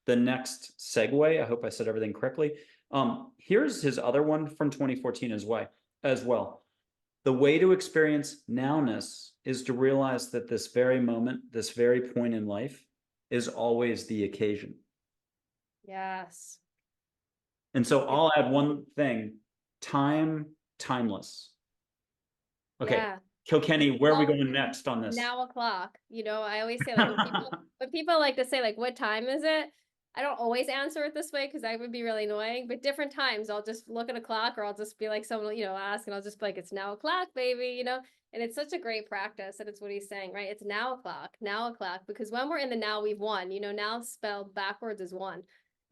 the next segue, I hope I said everything correctly. Here's his other one from 2014 as well. The way to experience nowness is to realize that this very moment, this very point in life is always the occasion. Yes. And so I'll add one thing, timeless. Okay. Yeah. Kilkenny, where are we going next on this? Now o'clock. I always say, like, when people like to say, like, what time is it? I don't always answer it this way because I would be really annoying, but different times I'll just look at a clock, or I'll just be like, someone, ask, and I'll just be like, it's now o'clock, baby, and it's such a great practice. And it's what he's saying, right? It's now o'clock, because when we're in the now, we've won, now spelled backwards is one.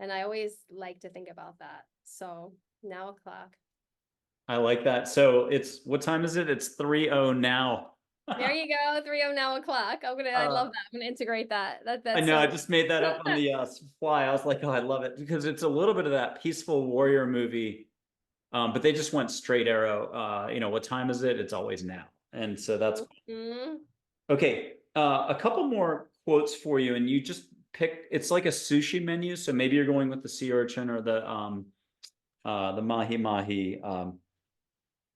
And I always like to think about that. So now o'clock. I like that. So what time is it? It's 3:00 now. There you go, 3:00 now o'clock. I love that. I'm gonna integrate that. I know, I just made that up on the fly. I was like, oh, I love it, because it's a little bit of that peaceful warrior movie, but they just went straight arrow. What time is it? It's always now. And so that's okay. A couple more quotes for you, and you just pick. It's like a sushi menu, so maybe you're going with the sea urchin or the mahi mahi.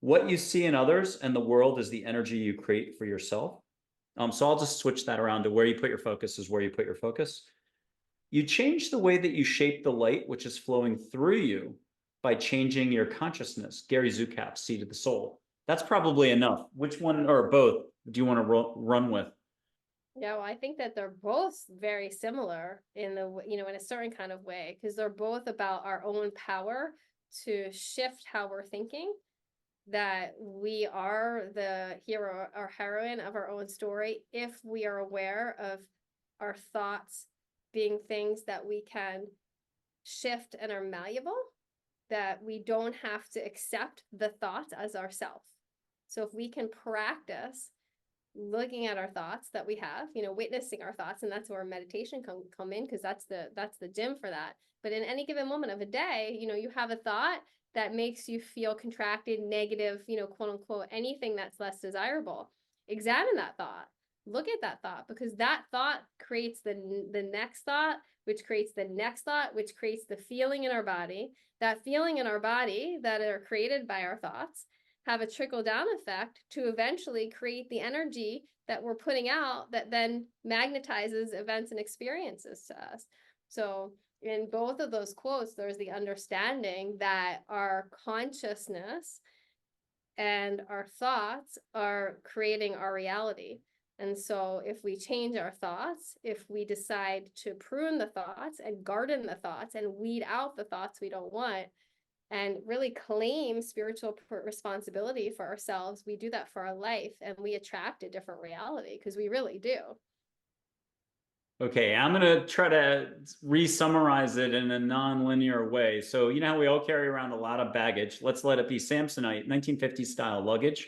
What you see in others and the world is the energy you create for yourself. So I'll just switch that around to where you put your focus is where you put your focus. You change the way that you shape the light, which is flowing through you, by changing your consciousness. Gary Zukav, Seed of the Soul. That's probably enough. Which one or both do you want to run with? Yeah, well, I think that they're both very similar in the, in a certain kind of way, because they're both about our own power to shift how we're thinking, that we are the hero or heroine of our own story if we are aware of our thoughts being things that we can shift and are malleable, that we don't have to accept the thought as ourself. So if we can practice looking at our thoughts that we have, witnessing our thoughts, and that's where meditation come in, because that's the gym for that. But in any given moment of a day, you have a thought that makes you feel contracted, negative, quote unquote, anything that's less desirable. Examine that thought. Look at that thought, because that thought creates the next thought, which creates the next thought, which creates the feeling in our body. That feeling in our body that are created by our thoughts have a trickle down effect to eventually create the energy that we're putting out that then magnetizes events and experiences to us. So in both of those quotes, there's the understanding that our consciousness and our thoughts are creating our reality. And so if we change our thoughts, if we decide to prune the thoughts and garden the thoughts and weed out the thoughts we don't want, and really claim spiritual responsibility for ourselves, we do that for our life, and we attract a different reality, because we really do. Okay, I'm gonna try to re-summarize it in a non-linear way. So you know how we all carry around a lot of baggage. Let's let it be Samsonite, 1950s style luggage.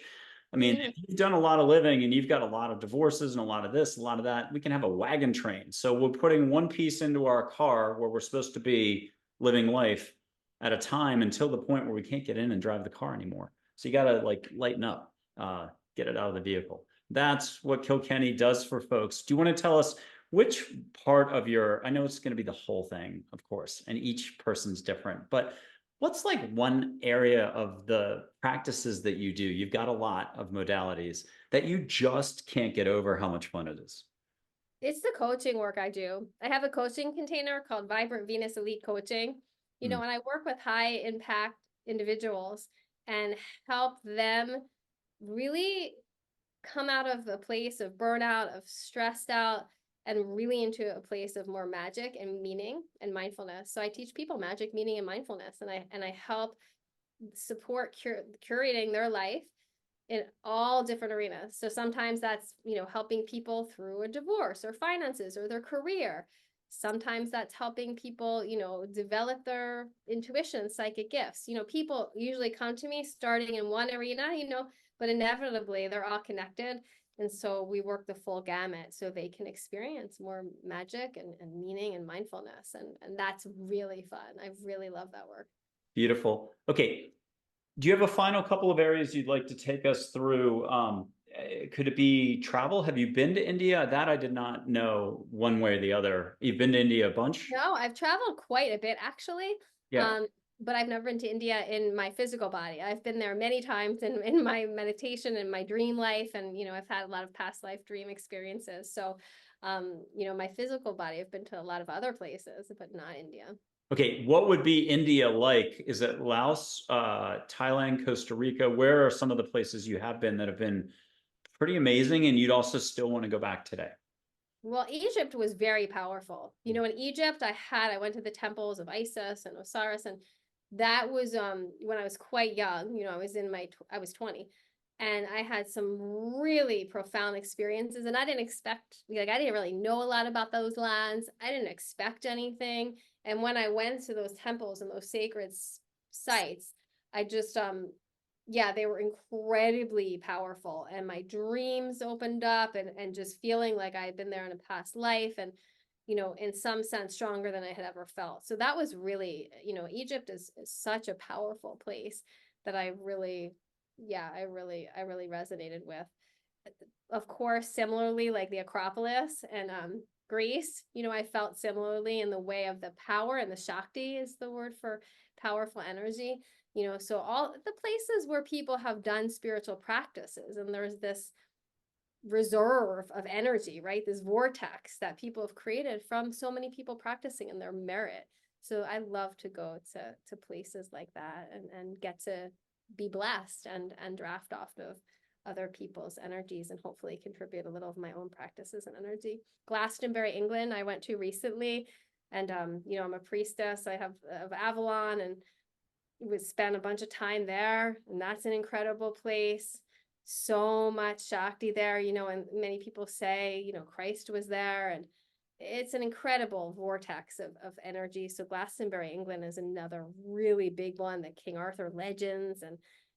I mean, if you've done a lot of living and you've got a lot of divorces and a lot of this, a lot of that, we can have a wagon train. So we're putting one piece into our car where we're supposed to be living life at a time until the point where we can't get in and drive the car anymore. So you got to like lighten up, get it out of the vehicle. That's what Kilkenny does for folks. Do you want to tell us which part of your, I know it's going to be the whole thing, of course, and each person's different, but what's like one area of the practices that you do? You've got a lot of modalities that you just can't get over how much fun it is. It's the coaching work I do. I have a coaching container called Vibrant Venus Elite Coaching, and I work with high impact individuals and help them really come out of a place of burnout, of stressed out, and really into a place of more magic and meaning and mindfulness. So I teach people magic, meaning, and mindfulness, and I help support curating their life in all different arenas. So sometimes that's, helping people through a divorce or finances or their career. Sometimes that's helping people, develop their intuition, psychic gifts. People usually come to me starting in one arena, but inevitably they're all connected. And so we work the full gamut so they can experience more magic and meaning and mindfulness. And that's really fun. I really love that work. Beautiful. Okay. Do you have a final couple of areas you'd like to take us through? Could it be travel? Have you been to India? That I did not know one way or the other. You've been to India a bunch? No, I've traveled quite a bit actually. Yeah. But I've never been to India in my physical body. I've been there many times in my meditation and my dream life. And, I've had a lot of past life dream experiences. So, my physical body, I've been to a lot of other places, but not India. Okay, what would be India like? Is it Laos, Thailand, Costa Rica? Where are some of the places you have been that have been pretty amazing and you'd also still want to go back today? Well, Egypt was very powerful. In Egypt, I went to the temples of Isis and Osiris, and that was when I was quite young. I was 20, and I had some really profound experiences, and I didn't expect, I didn't really know a lot about those lands. I didn't expect anything. And when I went to those temples and those sacred sites, I just yeah, they were incredibly powerful, and my dreams opened up, and just feeling like I had been there in a past life, and in some sense stronger than I had ever felt. So that was really, Egypt is such a powerful place that I really, yeah, I really resonated with. Of course, similarly, like the Acropolis and Greece, I felt similarly in the way of the power, and the Shakti is the word for powerful energy. So all the places where people have done spiritual practices, and there's this reserve of energy, right? This vortex that people have created from so many people practicing in their merit. So I love to go to places like that and get to be blessed and draft off of other people's energies and hopefully contribute a little of my own practices and energy. Glastonbury, England, I went to recently, and I'm a priestess. I have of Avalon, and we spent a bunch of time there, and that's an incredible place. So much Shakti there, and many people say, Christ was there, and it's an incredible vortex of energy. So Glastonbury, England is another really big one. The King Arthur legends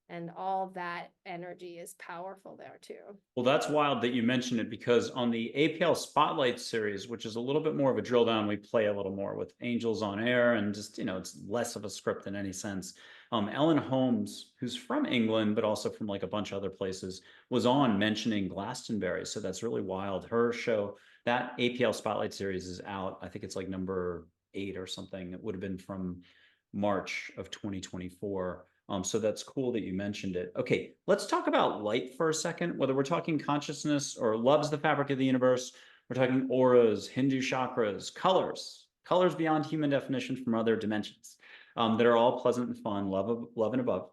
and all that energy is powerful there too. Well, that's wild that you mentioned it, because on the APL Spotlight series, which is a little bit more of a drill down, we play a little more with angels on air, and just, it's less of a script in any sense. Ellen Holmes, who's from England, but also from like a bunch of other places, was on mentioning Glastonbury. So that's really wild. Her show, that APL Spotlight series, is out. I think it's like number 8 or something. It would have been from March of 2024. So that's cool that you mentioned it. Okay, let's talk about light for a second, whether we're talking consciousness or love's the fabric of the universe. We're talking auras, Hindu chakras, colors beyond human definition from other dimensions, that are all pleasant and fun, love and above.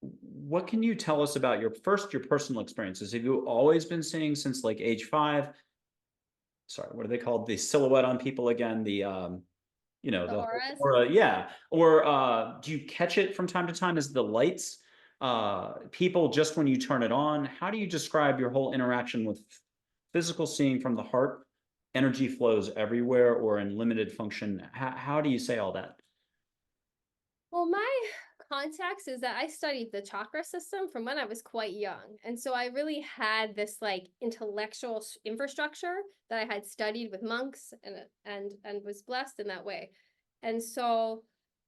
What can you tell us about your personal experiences? Have you always been seeing since like age 5? Sorry, what are they called? The silhouette on people again, the The auras. aura, yeah. Or do you catch it from time to time as the lights people just when you turn it on? How do you describe your whole interaction with physical seeing from the heart? Energy flows everywhere or in limited function. How do you say all that? Well, my context is that I studied the chakra system from when I was quite young. And so I really had this like intellectual infrastructure that I had studied with monks and was blessed in that way. And so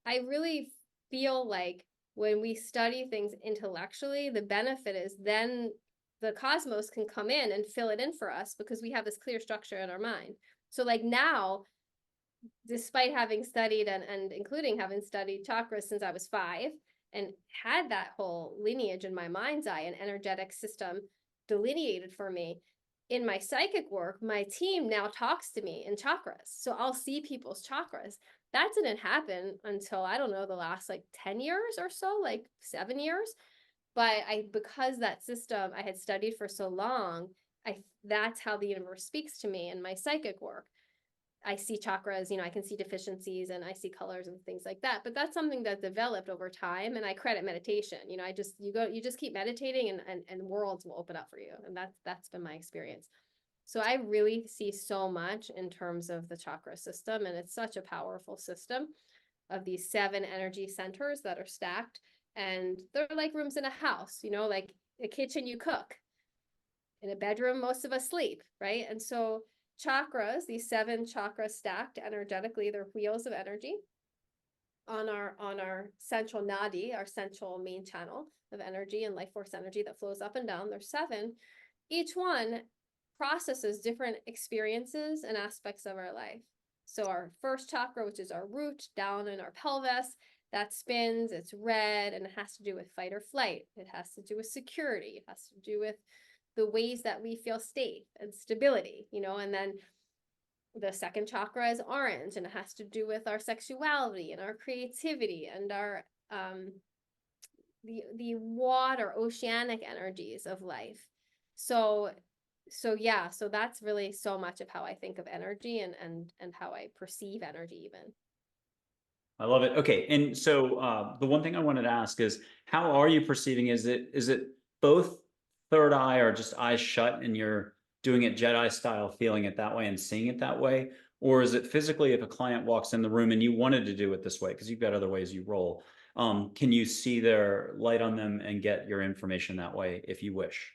I really feel like when we study things intellectually, the benefit is then the cosmos can come in and fill it in for us because we have this clear structure in our mind. So like now, despite having studied and including having studied chakras since I was 5 and had that whole lineage in my mind's eye and energetic system delineated for me, in my psychic work, my team now talks to me in chakras. So I'll see people's chakras. That didn't happen until, I don't know, the last like 10 years or so, like 7 years. But because that system I had studied for so long, that's how the universe speaks to me in my psychic work. I see chakras, I can see deficiencies and I see colors and things like that. But that's something that developed over time. And I credit meditation. You just keep meditating and worlds will open up for you. And that's been my experience. So I really see so much in terms of the chakra system. And it's such a powerful system of these 7 energy centers that are stacked. And they're like rooms in a house, like a kitchen you cook. In a bedroom, most of us sleep, right? And so chakras, these 7 chakras stacked energetically, they're wheels of energy on our central nadi, our central main channel of energy and life force energy that flows up and down. There's 7. Each one processes different experiences and aspects of our life. So our first chakra, which is our root down in our pelvis, that spins, it's red, and it has to do with fight or flight. It has to do with security. It has to do with the ways that we feel safe and stability, and then the second chakra is orange, and it has to do with our sexuality and our creativity and our the water oceanic energies of life. So that's really so much of how I think of energy and how I perceive energy even. I love it. Okay, and so the one thing I wanted to ask is, how are you perceiving? Is it both third eye or just eyes shut and you're doing it Jedi style, feeling it that way and seeing it that way? Or is it physically, if a client walks in the room and you wanted to do it this way, because you've got other ways you roll, can you see their light on them and get your information that way if you wish?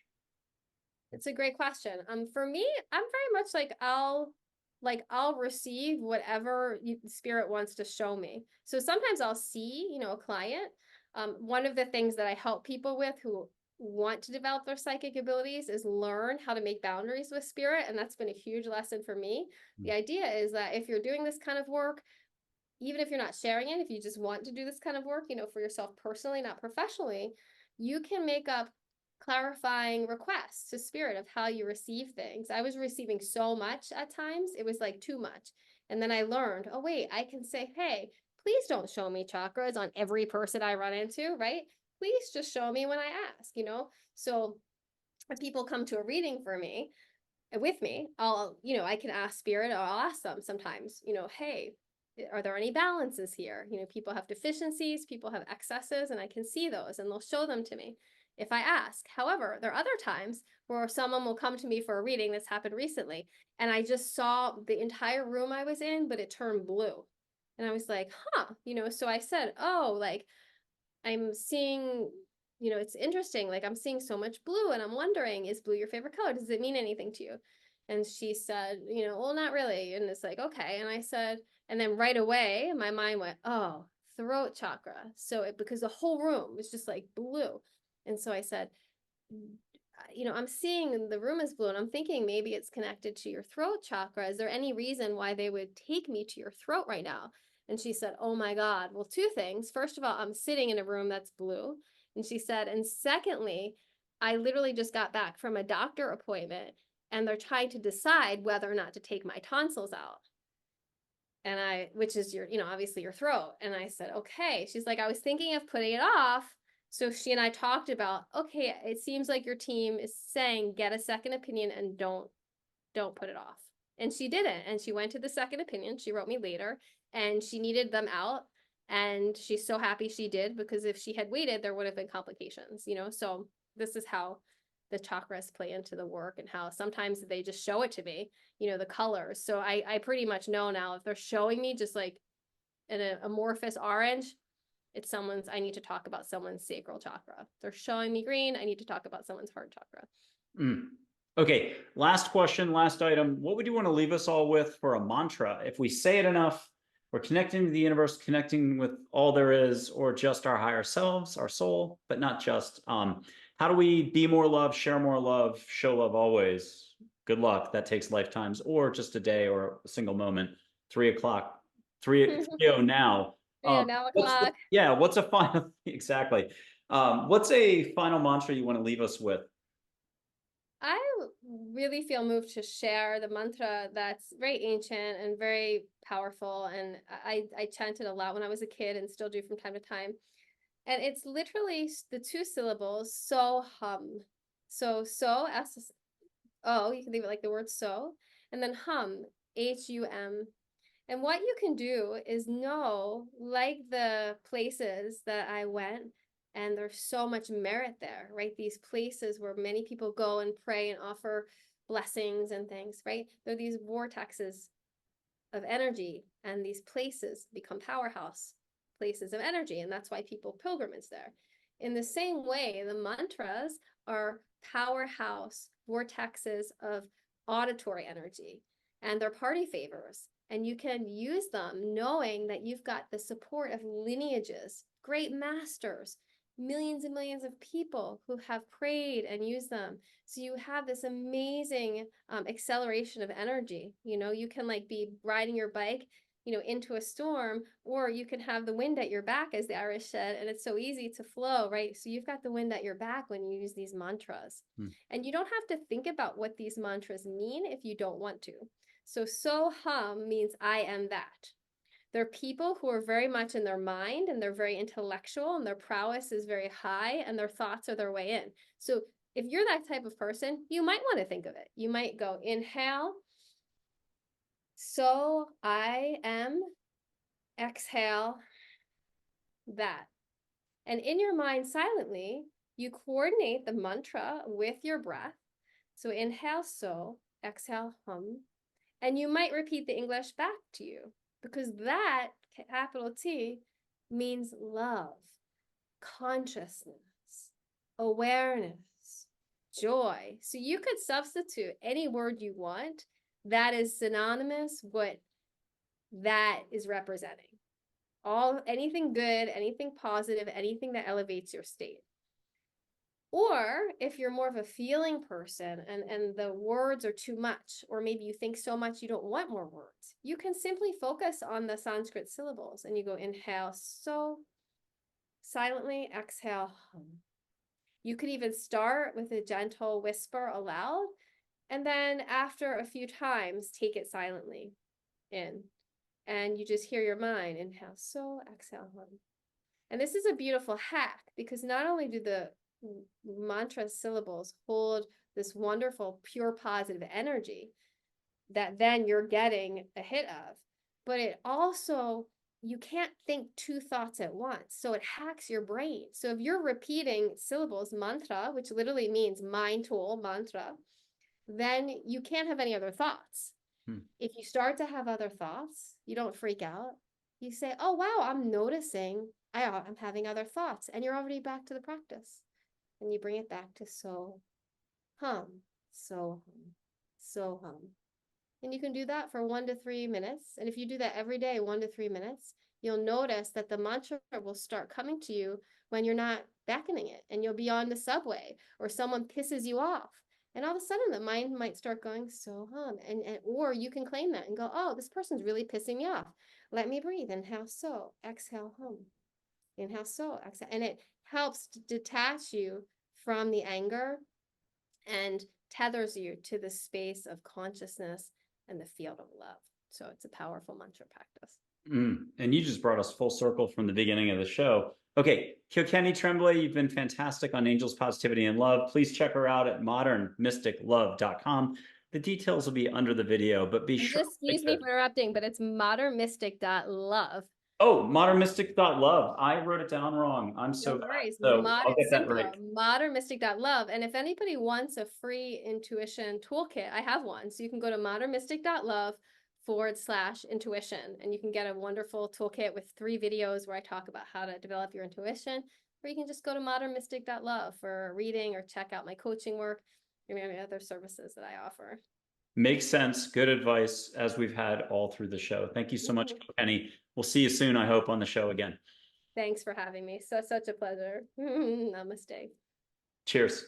It's a great question. For me, I'm very much I'll receive whatever spirit wants to show me. So sometimes I'll see, a client. One of the things that I help people with who want to develop their psychic abilities is learn how to make boundaries with spirit. And that's been a huge lesson for me. The idea is that if you're doing this kind of work, even if you're not sharing it, if you just want to do this kind of work, for yourself personally, not professionally, you can make up clarifying requests to spirit of how you receive things. I was receiving so much at times, it was like too much. And then I learned, oh wait, I can say, hey, please don't show me chakras on every person I run into, right? Please just show me when I ask, you know? So if people come to a reading for me, with me, I'll, you know, I can ask spirit, or I'll ask them sometimes, you know, hey, are there any balances here? You know, people have deficiencies, people have excesses, and I can see those and they'll show them to me if I ask. However, there are other times where someone will come to me for a reading. This happened recently, and I just saw the entire room I was in, but it turned blue. And I was like, huh, you know, so I said, oh, like, I'm seeing, you know, it's interesting. Like, I'm seeing so much blue, and I'm wondering, is blue your favorite color? Does it mean anything to you? And she said, you know, well, not really. And it's like, okay. And I said, and then right away, my mind went, oh, throat chakra. So because the whole room was just like blue. And so I said, you know, I'm seeing the room is blue, and I'm thinking maybe it's connected to your throat chakra. Is there any reason why they would take me to your throat right now? And she said, oh my God. Well, two things. First of all, I'm sitting in a room that's blue. And she said, and secondly, I literally just got back from a doctor appointment, and they're trying to decide whether or not to take my tonsils out. And which is your, you know, obviously your throat. And I said, okay. She's like, I was thinking of putting it off. So she and I talked about, okay, it seems like your team is saying get a second opinion and don't put it off. And she didn't. And she went to the second opinion. She wrote me later, and she needed them out. And she's so happy she did, because if she had waited, there would have been complications, you know? So this is how the chakras play into the work, and how sometimes they just show it to me, you know, the colors. So I pretty much know now if they're showing me just like an amorphous orange, it's someone's, I need to talk about someone's sacral chakra. If they're showing me green, I need to talk about someone's heart chakra. Okay, last question, last item. What would you want to leave us all with for a mantra? If we say it enough, we're connecting to the universe, connecting with all there is, or just our higher selves, our soul, but not just. How do we be more love, share more love, show love always? Good luck. That takes lifetimes, or just a day or a single moment. 3 o'clock, 3:00 now. Yeah, now o'clock. What's a final, exactly. What's a final mantra you want to leave us with? I really feel moved to share the mantra that's very ancient and very powerful. And I chanted a lot when I was a kid, and still do from time to time. And it's literally the two syllables, so hum. So, S-O, you can leave it like the word so, and then hum, H-U-M. And what you can do is know, like the places that I went, and there's so much merit there, right? These places where many people go and pray and offer blessings and things, right? They're these vortexes of energy, and these places become powerhouse places of energy, and that's why people pilgrimage there. In the same way, the mantras are powerhouse vortexes of auditory energy, and they're party favors, and you can use them knowing that you've got the support of lineages, great masters, millions and millions of people who have prayed and used them. So you have this amazing acceleration of energy. You know, you can like be riding your bike, you know, into a storm, or you can have the wind at your back, as the Irish said, and it's so easy to flow, right? So you've got the wind at your back when you use these mantras. And you don't have to think about what these mantras mean if you don't want to. So hum means I am that. They're people who are very much in their mind, and they're very intellectual, and their prowess is very high, and their thoughts are their way in. So if you're that type of person, you might want to think of it. You might go inhale, so I am, exhale, that. And in your mind silently, you coordinate the mantra with your breath. So inhale, so, exhale, hum. And you might repeat the English back to you, because that, capital T, means love, consciousness, awareness, joy. So you could substitute any word you want that is synonymous what that is representing. Anything good, anything positive, anything that elevates your state. Or if you're more of a feeling person, and the words are too much, or maybe you think so much you don't want more words, you can simply focus on the Sanskrit syllables, and you go inhale, so, silently, exhale, hum. You could even start with a gentle whisper aloud, and then after a few times, take it silently in. and you just hear your mind, inhale, so, exhale, hum. And this is a beautiful hack because not only do the mantra syllables hold this wonderful, pure positive energy that then you're getting a hit of, but it also, you can't think two thoughts at once. So it hacks your brain. So if you're repeating syllables, mantra, which literally means mind tool, mantra, then you can't have any other thoughts. If you start to have other thoughts, you don't freak out. You say, oh, wow, I'm noticing I'm having other thoughts. And you're already back to the practice. And you bring it back to so, hum, so, hum, so, hum. And you can do that for 1 to 3 minutes. And if you do that every day, 1 to 3 minutes, you'll notice that the mantra will start coming to you when you're not beckoning it. And you'll be on the subway or someone pisses you off. And all of a sudden the mind might start going, so hum. And or you can claim that and go, oh, this person's really pissing me off. Let me breathe. Inhale, so, exhale, hum. Inhale, so, exhale. And it helps to detach you from the anger and tethers you to the space of consciousness and the field of love. So it's a powerful mantra practice. And you just brought us full circle from the beginning of the show. Okay, Kilkenny Tremblay, you've been fantastic on Angels, Positivity, and Love. Please check her out at modernmysticlove.com. The details will be under the video, but be sure. Just excuse me for interrupting, but it's modernmystic.love. Oh, modernmystic.love. I wrote it down wrong. I'm so No worries. bad. So I'll get that right. Modernmystic.love. And if anybody wants a free intuition toolkit, I have one. So you can go to modernmystic.love/intuition, and you can get a wonderful toolkit with 3 videos where I talk about how to develop your intuition. Or you can just go to modernmystic.love for a reading or check out my coaching work or any other services that I offer. Makes sense. Good advice, as we've had all through the show. Thank you so much, Kilkenny. We'll see you soon, I hope, on the show again. Thanks for having me. Such a pleasure. Namaste. Cheers.